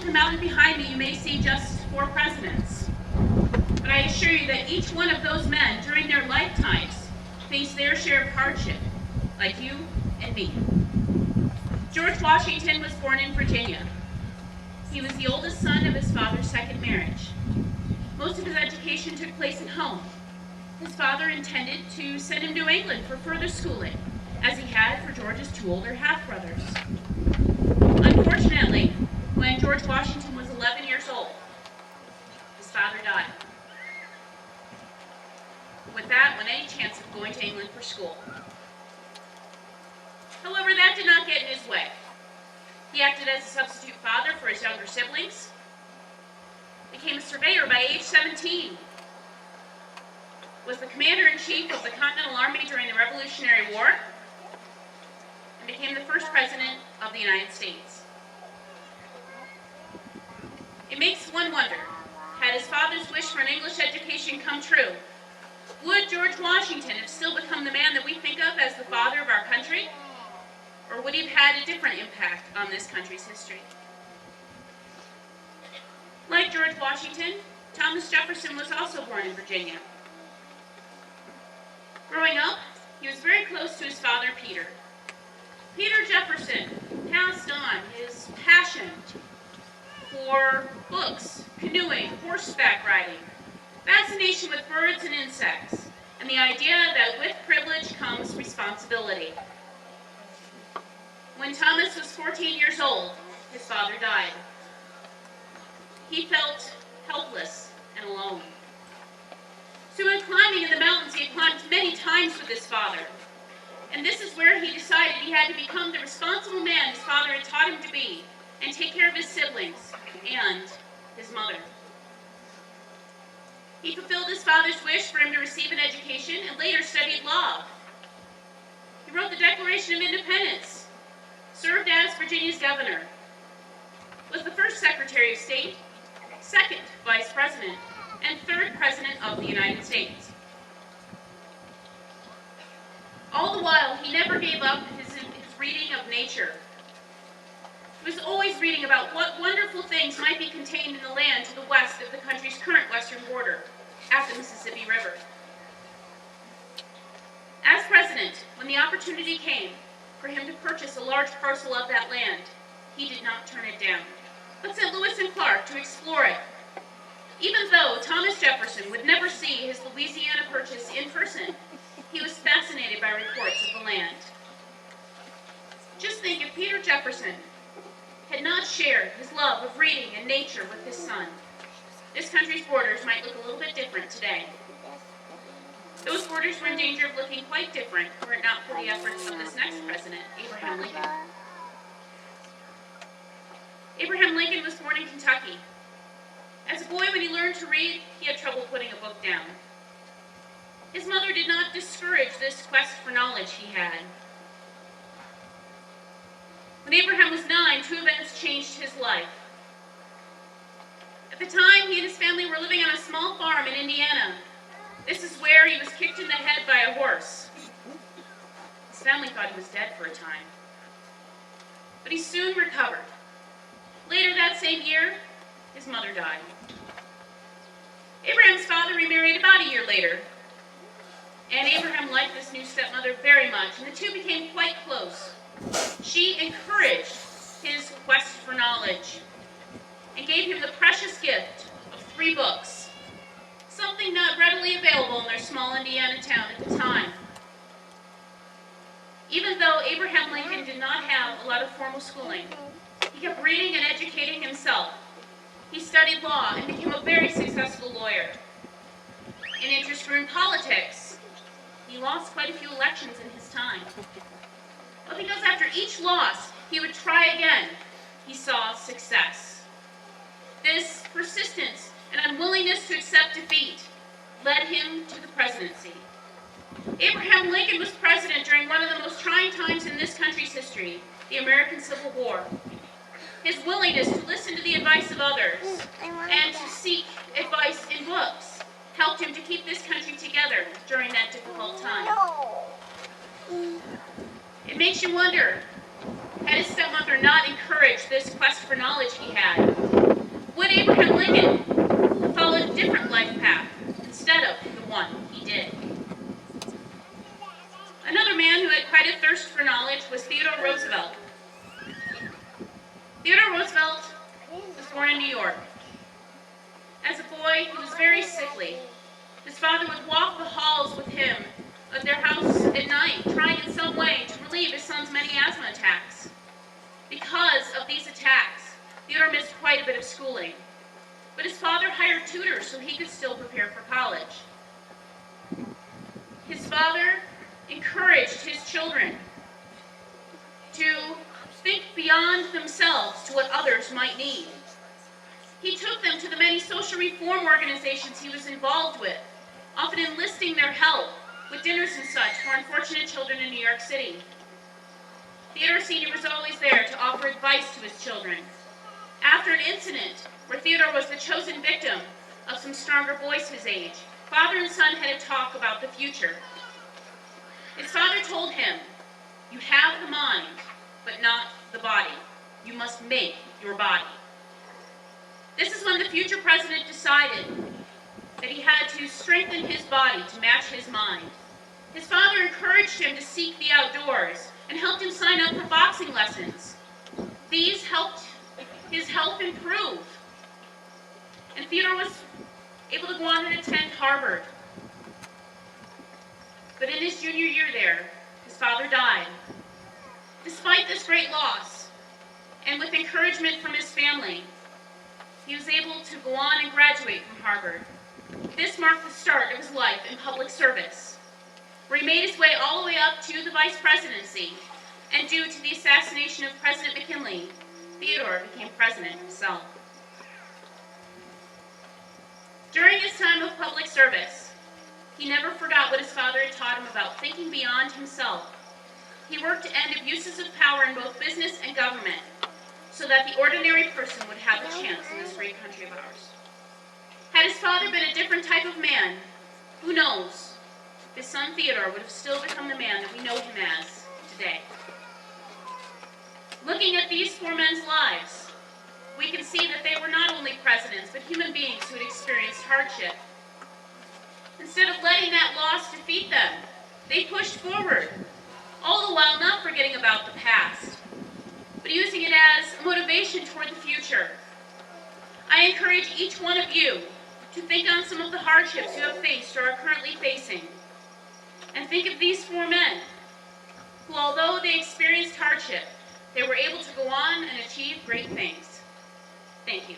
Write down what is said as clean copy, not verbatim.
from out and behind me, you may see just 4 presidents. But I assure you that each one of those men during their lifetimes faced their share of hardship, like you and me. George Washington was born in Virginia. He was the oldest son of his father's second marriage. Most of his education took place at home. His father intended to send him to England for further schooling, as he had for George's 2 older half-brothers. Unfortunately, when George Washington was 11 years old, his father died. With that went any chance of going to England for school. However, that did not get in his way. He acted as a substitute father for his younger siblings, became a surveyor by age 17, was the commander-in-chief of the Continental Army during the Revolutionary War, and became the first president of the United States. It makes one wonder, had his father's wish for an English education come true, would George Washington have still become the man that we think of as the father of our country? Or would he have had a different impact on this country's history? Like George Washington, Thomas Jefferson was also born in Virginia. Growing up, he was very close to his father, Peter. Peter Jefferson passed on his passion for books, canoeing, horseback riding, fascination with birds and insects, and the idea that with privilege comes responsibility. When Thomas was 14 years old, his father died. He felt helpless and alone. So when climbing in the mountains, he had climbed many times with his father. And this is where he decided he had to become the responsible man his father had taught him to be, and take care of his siblings and his mother. He fulfilled his father's wish for him to receive an education and later studied law. He wrote the Declaration of Independence, served as Virginia's governor, was the first Secretary of State, second Vice President, and third President of the United States. All the while, he never gave up his reading of nature. He was always reading about what wonderful things might be contained in the land to the west of the country's current western border, at the Mississippi River. As president, when the opportunity came for him to purchase a large parcel of that land, he did not turn it down, but sent Lewis and Clark to explore it. Even though Thomas Jefferson would never see his Louisiana purchase in person, he was fascinated by reports of the land. Just think if Peter Jefferson had not shared his love of reading and nature with his son, this country's borders might look a little bit different today. Those borders were in danger of looking quite different were it not for the efforts of this next president, Abraham Lincoln. Abraham Lincoln was born in Kentucky. As a boy, when he learned to read, he had trouble putting a book down. His mother did not discourage this quest for knowledge he had. When Abraham was 9, 2 events changed his life. At the time, he and his family were living on a small farm in Indiana. This is where he was kicked in the head by a horse. His family thought he was dead for a time. But he soon recovered. Later that same year, his mother died. Abraham's father remarried about a year later, and Abraham liked this new stepmother very much, and the two became quite close. She encouraged his quest for knowledge and gave him the precious gift of 3 books, something not readily available in their small Indiana town at the time. Even though Abraham Lincoln did not have a lot of formal schooling, he kept reading and educating himself. He studied law and became a very successful lawyer. An interest grew in politics. He lost quite a few elections in his time. But because after each loss, he would try again, he saw success. This persistence and unwillingness to accept defeat led him to the presidency. Abraham Lincoln was president during one of the most trying times in this country's history, the American Civil War. His willingness to listen to the advice of others and to seek advice in books helped him to keep this country together during that difficult time. It makes you wonder, Had his stepmother not encouraged this quest for knowledge he had, would Abraham Lincoln have followed a different life path instead of the one he did? Another man who had quite a thirst for knowledge was Theodore Roosevelt. Theodore Roosevelt was born in New York. As a boy, he was very sickly. His father would walk the halls with him of their house at night, trying in some way to relieve his son's many asthma attacks. Because of these attacks, Theodore missed quite a bit of schooling. But his father hired tutors so he could still prepare for college. His father encouraged his children to think beyond themselves to what others might need. He took them to the many social reform organizations he was involved with, often enlisting their help with dinners and such for unfortunate children in New York City. Theodore Sr. was always there to offer advice to his children. After an incident where Theodore was the chosen victim of some stronger boys his age, father and son had a talk about the future. His father told him, "You have the mind, but not the body. You must make your body." This is when the future president decided that he had to strengthen his body to match his mind. His father encouraged him to seek the outdoors and helped him sign up for boxing lessons. These helped his health improve. And Theodore was able to go on and attend Harvard. But in his junior year there, his father died. Despite this great loss, and with encouragement from his family, he was able to go on and graduate from Harvard. This marked the start of his life in public service, where he made his way all the way up to the vice presidency, and due to the assassination of President McKinley, Theodore became president himself. During his time of public service, he never forgot what his father had taught him about thinking beyond himself. He worked to end abuses of power in both business and government, so that the ordinary person would have a chance in this great country of ours. Had his father been a different type of man, who knows, his son Theodore would have still become the man that we know him as today. Looking at these four men's lives, we can see that they were not only presidents, but human beings who had experienced hardship. Instead of letting that loss defeat them, they pushed forward, all the while not forgetting about the past, but using it as a motivation toward the future. I encourage each one of you to think on some of the hardships you have faced or are currently facing, and think of these four men who, although they experienced hardship, they were able to go on and achieve great things. Thank you.